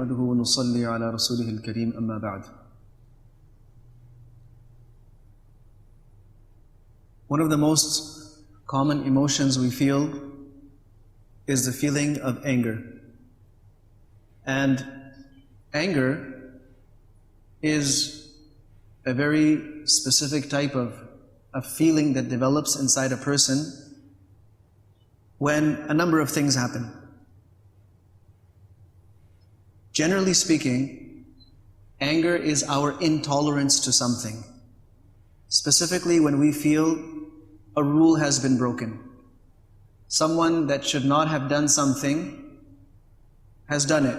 نحمده ونصلي على رسوله الكريم أما بعد. One of the most common emotions we feel is the feeling of anger. And anger is a very specific type of feeling that develops inside a person when a number of things happen. Generally speaking, anger is our intolerance to something. Specifically when we feel a rule has been broken. Someone that should not have done something has done it.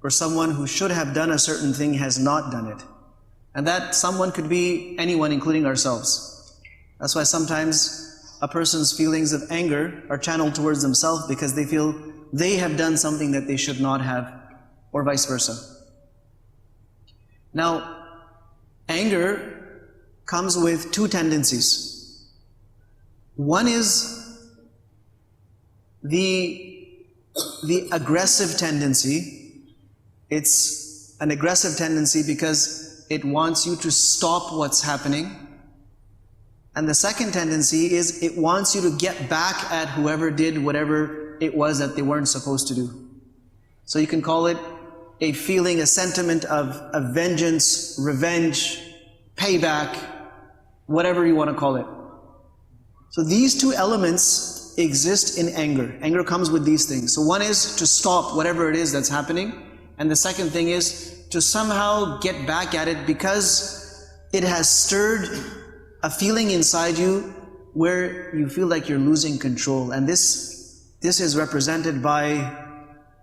Or someone who should have done a certain thing has not done it. And that someone could be anyone, including ourselves. That's why sometimes a person's feelings of anger are channeled towards themselves because they feel they have done something that they should not have, or vice versa. Now, anger comes with two tendencies. One is the aggressive tendency. It's an aggressive tendency because it wants you to stop what's happening. And the second tendency is it wants you to get back at whoever did whatever it was that they weren't supposed to do. So you can call it a feeling, a sentiment of vengeance, revenge, payback, whatever you want to call it. So these two elements exist in anger. Anger comes with these things. So one is to stop whatever it is that's happening, and the second thing is to somehow get back at it because it has stirred a feeling inside you where you feel like you're losing control. And this is represented by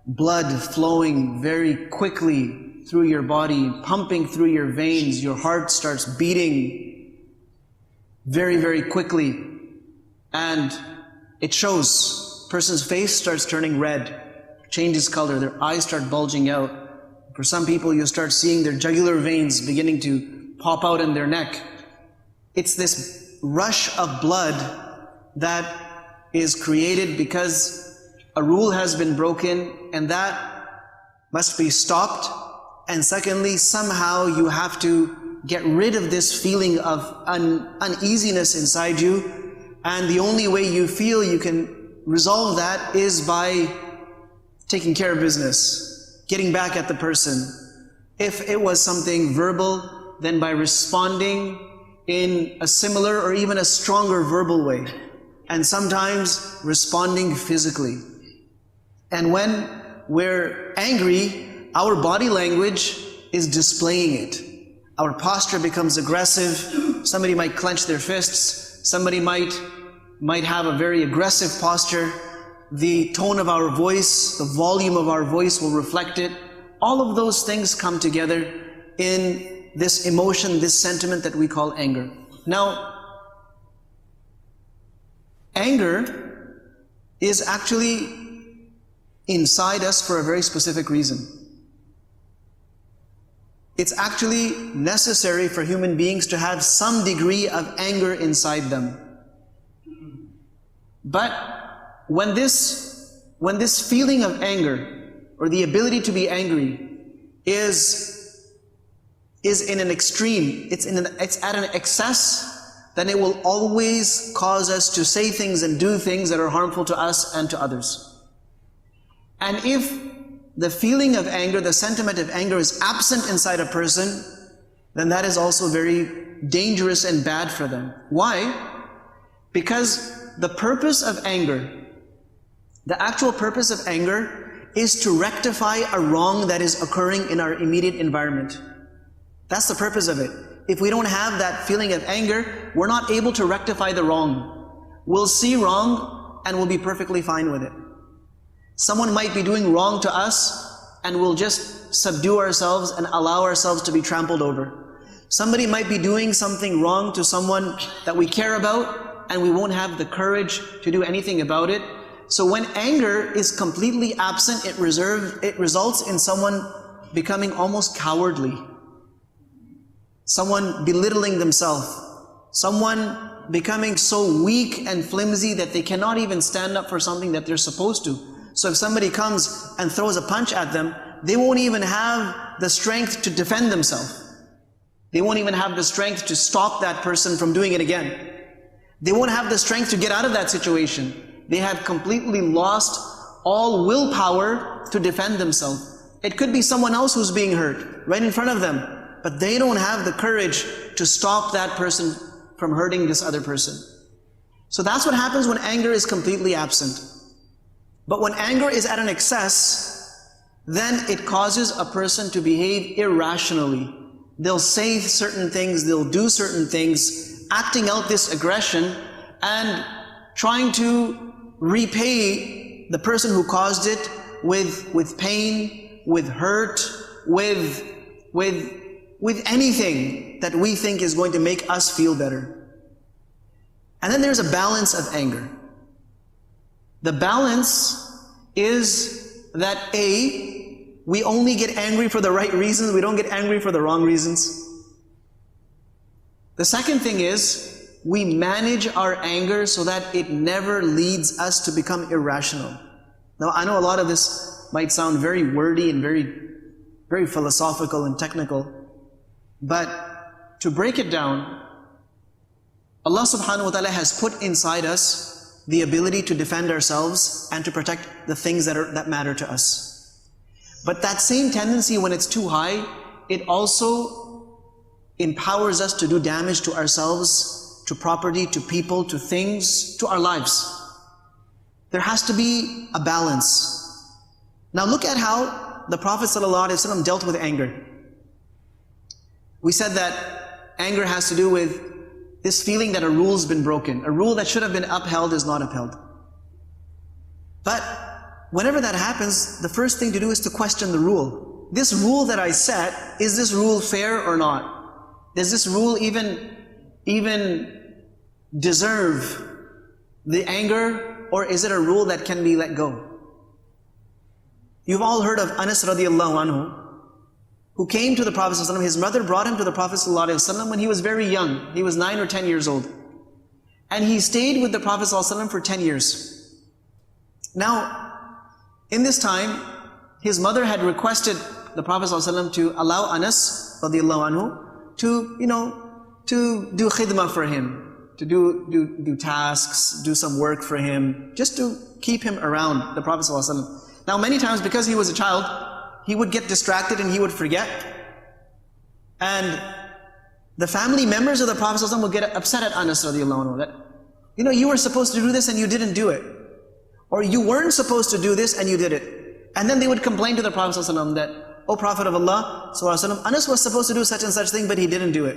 blood flowing very quickly through your body, pumping through your veins. Your heart starts beating very, very quickly. And it shows. Person's face starts turning red, changes color, their eyes start bulging out. For some people, you start seeing their jugular veins beginning to pop out in their neck. It's this rush of blood that is created because a rule has been broken, and that must be stopped. And secondly, somehow you have to get rid of this feeling of uneasiness inside you. And the only way you feel you can resolve that is by taking care of business, getting back at the person. If it was something verbal, then by responding in a similar or even a stronger verbal way. And sometimes responding physically. And when we're angry, our body language is displaying it. Our posture becomes aggressive. Somebody might clench their fists. Somebody might have a very aggressive posture. The tone of our voice, the volume of our voice will reflect it. All of those things come together in this emotion, this sentiment that we call anger. Now, anger is actually inside us for a very specific reason. It's actually necessary for human beings to have some degree of anger inside them. But when this feeling of anger, or the ability to be angry, is in an extreme, it's at an excess, then it will always cause us to say things and do things that are harmful to us and to others. And if the feeling of anger, the sentiment of anger is absent inside a person, then that is also very dangerous and bad for them. Why? Because the purpose of anger, the actual purpose of anger, is to rectify a wrong that is occurring in our immediate environment. That's the purpose of it. If we don't have that feeling of anger, we're not able to rectify the wrong. We'll see wrong and we'll be perfectly fine with it. Someone might be doing wrong to us and we'll just subdue ourselves and allow ourselves to be trampled over. Somebody might be doing something wrong to someone that we care about and we won't have the courage to do anything about it. So when anger is completely absent, it results in someone becoming almost cowardly. Someone belittling themselves. Someone becoming so weak and flimsy that they cannot even stand up for something that they're supposed to. So if somebody comes and throws a punch at them, they won't even have the strength to defend themselves. They won't even have the strength to stop that person from doing it again. They won't have the strength to get out of that situation. They have completely lost all willpower to defend themselves. It could be someone else who's being hurt right in front of them, but they don't have the courage to stop that person from hurting this other person. So that's what happens when anger is completely absent. But when anger is at an excess, then it causes a person to behave irrationally. They'll say certain things, they'll do certain things, acting out this aggression and trying to repay the person who caused it with pain, with hurt, with anything that we think is going to make us feel better. And then there's a balance of anger. The balance is that A, we only get angry for the right reasons, we don't get angry for the wrong reasons. The second thing is, we manage our anger so that it never leads us to become irrational. Now, I know a lot of this might sound very wordy and very philosophical and technical, but to break it down, Allah subhanahu wa ta'ala has put inside us the ability to defend ourselves and to protect the things that matter to us. But that same tendency, when it's too high, it also empowers us to do damage to ourselves, to property, to people, to things, to our lives. There has to be a balance. Now look at how the Prophet ﷺ dealt with anger. We said that anger has to do with this feeling that a rule's been broken. A rule that should have been upheld is not upheld. But whenever that happens, the first thing to do is to question the rule. This rule that I set, is this rule fair or not? Does this rule even deserve the anger, or is it a rule that can be let go? You've all heard of Anas radiallahu anhu, who came to the Prophet ﷺ. His mother brought him to the Prophet ﷺ when he was very young. He was 9 or 10 years old. And he stayed with the Prophet ﷺ for 10 years. Now, in this time, his mother had requested the Prophet ﷺ to allow Anas radiallahu anhu to do khidmah for him, to do tasks, do some work for him, just to keep him around the Prophet ﷺ. Now, many times, because he was a child, he would get distracted and he would forget. And the family members of the Prophet ﷺ would get upset at Anas radiallahu anhu that, you were supposed to do this and you didn't do it. Or you weren't supposed to do this and you did it. And then they would complain to the Prophet ﷺ that, "O Prophet of Allah ﷺ, Anas was supposed to do such and such thing, but he didn't do it."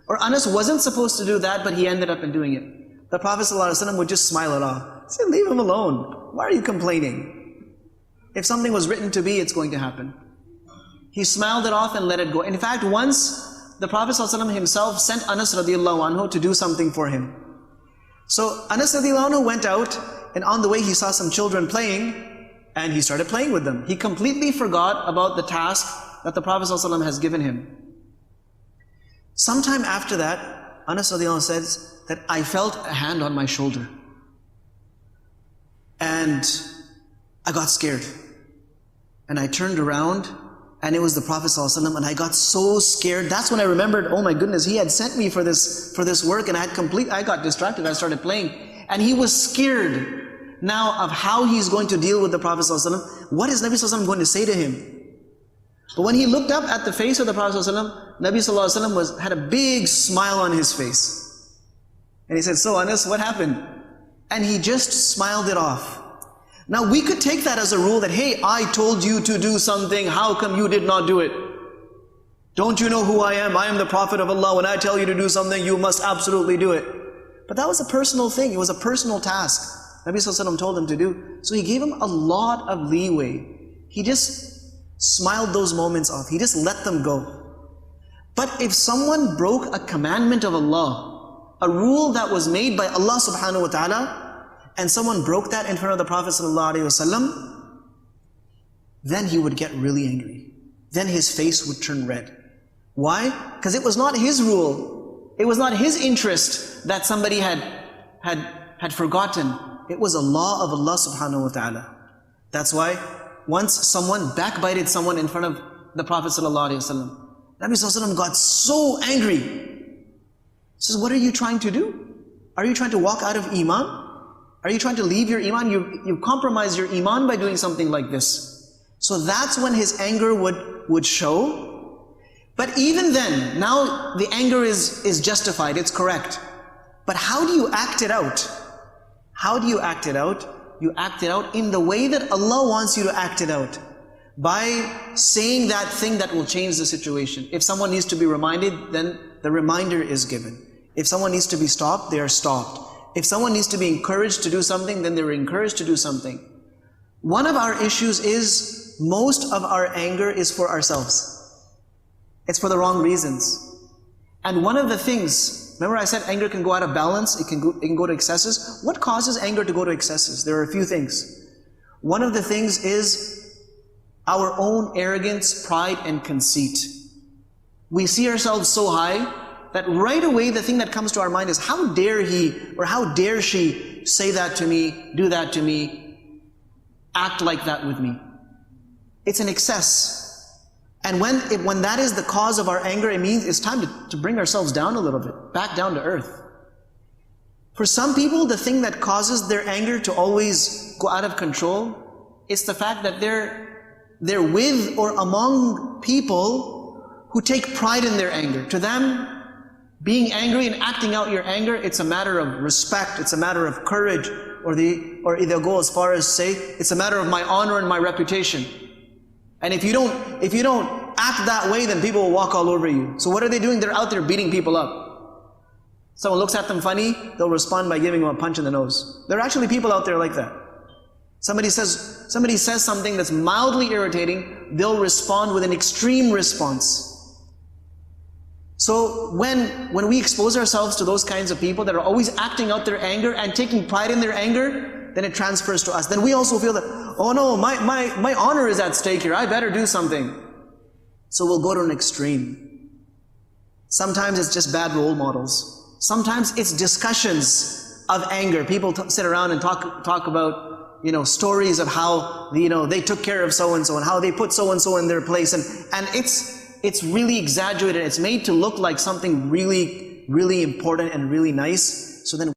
Or Anas wasn't supposed to do that, but he ended up in doing it. The Prophet ﷺ would just smile it off. Say, "Leave him alone. Why are you complaining? If something was written to be, it's going to happen." He smiled it off and let it go. In fact, once the Prophet ﷺ himself sent Anas radiallahu anhu to do something for him. So Anas radiallahu anhu went out, and on the way he saw some children playing, and he started playing with them. He completely forgot about the task that the Prophet ﷺ has given him. Sometime after that, Anas radiallahu anhu says that I felt a hand on my shoulder. And I got scared. And I turned around, and it was the Prophet ﷺ, and I got so scared. That's when I remembered, oh my goodness, he had sent me for this work, and I got distracted, I started playing. And he was scared now of how he's going to deal with the Prophet ﷺ. What is Nabi ﷺ going to say to him? But when he looked up at the face of the Prophet ﷺ, Nabi ﷺ had a big smile on his face. And he said, "So Anas, what happened?" And he just smiled it off. Now we could take that as a rule that, hey, I told you to do something, how come you did not do it? Don't you know who I am? I am the Prophet of Allah. When I tell you to do something, you must absolutely do it. But that was a personal thing. It was a personal task Nabi ﷺ told him to do. So he gave him a lot of leeway. He just smiled those moments off. He just let them go. But if someone broke a commandment of Allah, a rule that was made by Allah subhanahu wa ta'ala, and someone broke that in front of the Prophet ﷺ, then he would get really angry. Then his face would turn red. Why? Because it was not his rule. It was not his interest that somebody had forgotten. It was a law of Allah subhanahu wa ta'ala. That's why once someone backbited someone in front of the Prophet ﷺ. Nabi ﷺ got so angry. He says, what are you trying to do? Are you trying to walk out of Iman? Are you trying to leave your Iman? You compromise your Iman by doing something like this. So that's when his anger would show. But even then, now the anger is justified, it's correct. But how do you act it out? How do you act it out? You act it out in the way that Allah wants you to act it out. By saying that thing that will change the situation. If someone needs to be reminded, then the reminder is given. If someone needs to be stopped, they are stopped. If someone needs to be encouraged to do something, then they're encouraged to do something. One of our issues is, most of our anger is for ourselves. It's for the wrong reasons. And one of the things, remember I said anger can go out of balance, it can go to excesses. What causes anger to go to excesses? There are a few things. One of the things is our own arrogance, pride, and conceit. We see ourselves so high that right away the thing that comes to our mind is, how dare he or how dare she say that to me, do that to me, act like that with me. It's an excess. And when that is the cause of our anger, it means it's time to bring ourselves down a little bit, back down to earth. For some people, the thing that causes their anger to always go out of control, it's the fact that they're with or among people who take pride in their anger. To them, being angry and acting out your anger, it's a matter of respect, it's a matter of courage, or they'll go as far as say, it's a matter of my honor and my reputation. And if you don't act that way, then people will walk all over you. So what are they doing? They're out there beating people up. Someone looks at them funny, they'll respond by giving them a punch in the nose. There are actually people out there like that. Somebody says something that's mildly irritating, they'll respond with an extreme response. So when we expose ourselves to those kinds of people that are always acting out their anger and taking pride in their anger, then it transfers to us. Then we also feel that, oh no, my honor is at stake here, I better do something. So we'll go to an extreme. Sometimes it's just bad role models. Sometimes it's discussions of anger. People sit around and talk about, stories of how, they took care of so-and-so and how they put so-and-so in their place. And it's really exaggerated. It's made to look like something really, really important and really nice. So then